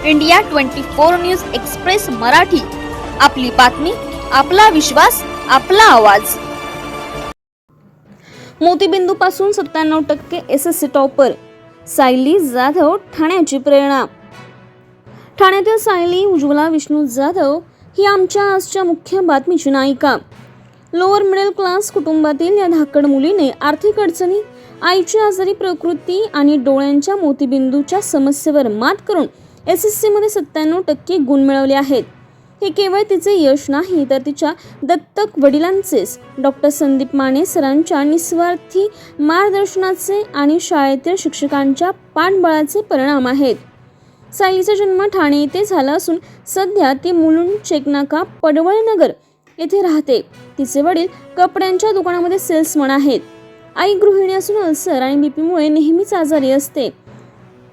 India 24 news express Marathi, आपली बातमी, आपला विश्वास, आपला आवाज। मोतीबिंदू पासून 97% एसएससी टॉपर सायली जाधव ठाण्याची प्रेरणा। ठाण्यातील सायली उज्ज्वला विष्णू जाधव ही आमच्या आजच्या मुख्य बातमीची नायिका। लोअर मिडल क्लास कुटुंबातील या धाकड मुलीने आर्थिक अडचणी, आईची आजारी प्रकृती आणि डोळ्यांच्या मोतीबिंदूच्या समस्येवर मात करून एसएससी मध्ये 97% गुण मिळवले आहेत। हे केवळ तिचे यश नाही, तर तिच्या दत्तक वडिलांचेच डॉक्टर संदीप माने सरांच्या निस्वार्थी मार्गदर्शनाचे आणि शाळेतील शिक्षकांच्या पाठबळाचे परिणाम आहेत। सायलीचा जन्म ठाणे येथे झाला असून सध्या ती मुलुंड चेकनाका पडवळनगर येथे राहते। तिचे वडील कपड्यांच्या दुकानामध्ये सेल्समन आहेत। आई गृहिणी असून अल्सर आणि बीपीमुळे नेहमीच आजारी असते।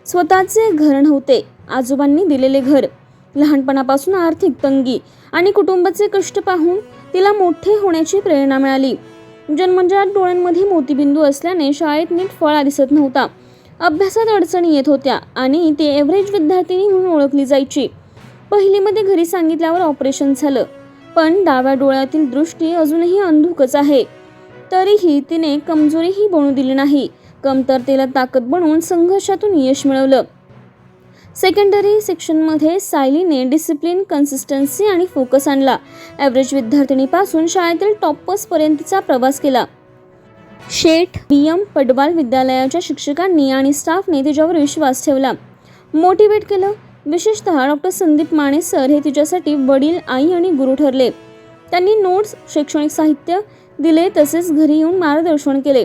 स्वतःचे घर नव्हते, आजोबांनी दिलेले घर। लहानपणापासून आर्थिक तंगी आणि कुटुंबाचे कष्ट पाहून तिला मोठे होण्याची प्रेरणा मिळाली। जन्मजात डोळ्यांमध्ये मोतीबिंदू असल्याने शाळेत नीट फळा दिसत नव्हता, अभ्यासात अडचणी येत होत्या आणि ती एव्हरेज विद्यार्थिनी म्हणून ओळखली जायची। पहिलीमध्ये घरी सांगितल्यावर ऑपरेशन झालं, पण डाव्या डोळ्यातील दृष्टी अजूनही अंधुकच आहे। तरीही तिने कमजोरीही बनू दिली नाही, कमतरतेला ताकद बनवून संघर्षातून यश मिळवलं। सेकंडरी सेक्शनमध्ये सायलीने डिसिप्लिन, कन्सिस्टन्सी आणि फोकस आणला। एव्हरेज विद्यार्थिनीपासून शाळेतील टॉपर्स पर्यंतचा प्रवास केला। शेठ BM पडवाल विद्यालयाच्या शिक्षकांनी आणि स्टाफने तिच्यावर विश्वास ठेवला, मोटिवेट केलं। विशेषतः डॉक्टर संदीप माने सर हे तिच्यासाठी वडील, आई आणि गुरु ठरले। त्यांनी नोट्स, शैक्षणिक साहित्य दिले, तसेच घरी येऊन मार्गदर्शन केले।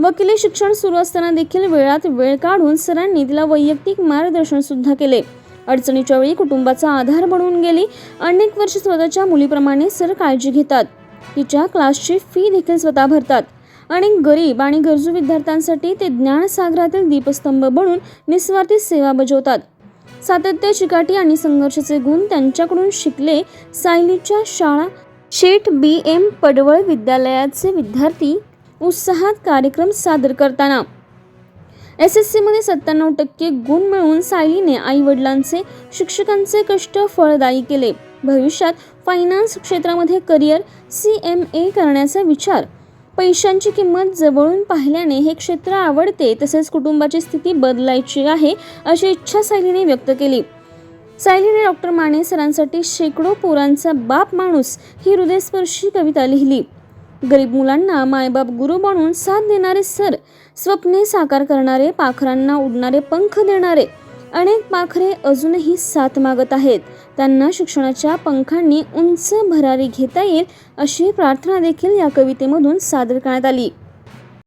वकिली शिक्षण सुरू असताना देखील वेळात वेळ काढून सरांनी तिला वैयक्तिक मार्गदर्शन सुद्धा केले। अडचणीच्या वेळी कुटुंबाचा आधार बनून गेली। अनेक वर्ष स्वतःच्या मुलीप्रमाणे सर काळजी घेतात। तिच्या क्लासची फी देखील स्वतः भरतात। अनेक गरीब आणि गरजू विद्यार्थ्यांसाठी ते ज्ञानसागरातील दीपस्तंभ बनून निस्वार्थी सेवा बजावतात। सातत्य, चिकाटी आणि संघर्षाचे गुण त्यांच्याकडून शिकले। सायलीच्या शाळा शेठ BM पडवळ विद्यालयाचे विद्यार्थी उत्साहात कार्यक्रम सादर करताना एसएससी मध्ये 97% गुण मिळवून सायलीने आई वडिलांचे, शिक्षकांचे कष्ट फळदायी केले। भविष्यात फायनान्स क्षेत्रामध्ये करिअर, CMA करण्याचा विचार। पैशांची किंमत जवळून पाहिल्याने हे क्षेत्र आवडते, तसेच कुटुंबाची स्थिती बदलायची आहे अशी इच्छा सायलीने व्यक्त केली। सायलीने डॉक्टर माने सरांसाठी शेकडो पोरांचा बाप माणूस ही हृदयस्पर्शी कविता लिहिली। गरीब मुलांना मायबाप गुरु बनून साथ देणारे सर, स्वप्ने साकार करणारे, पाखरांना उडणारे पंख देणारे। अनेक पाखरे अजूनही साथ मागत आहेत, त्यांना शिक्षणाच्या पंखांनी उंच भरारी घेता येईल अशी प्रार्थना देखील या कवितेमधून सादर करण्यात आली।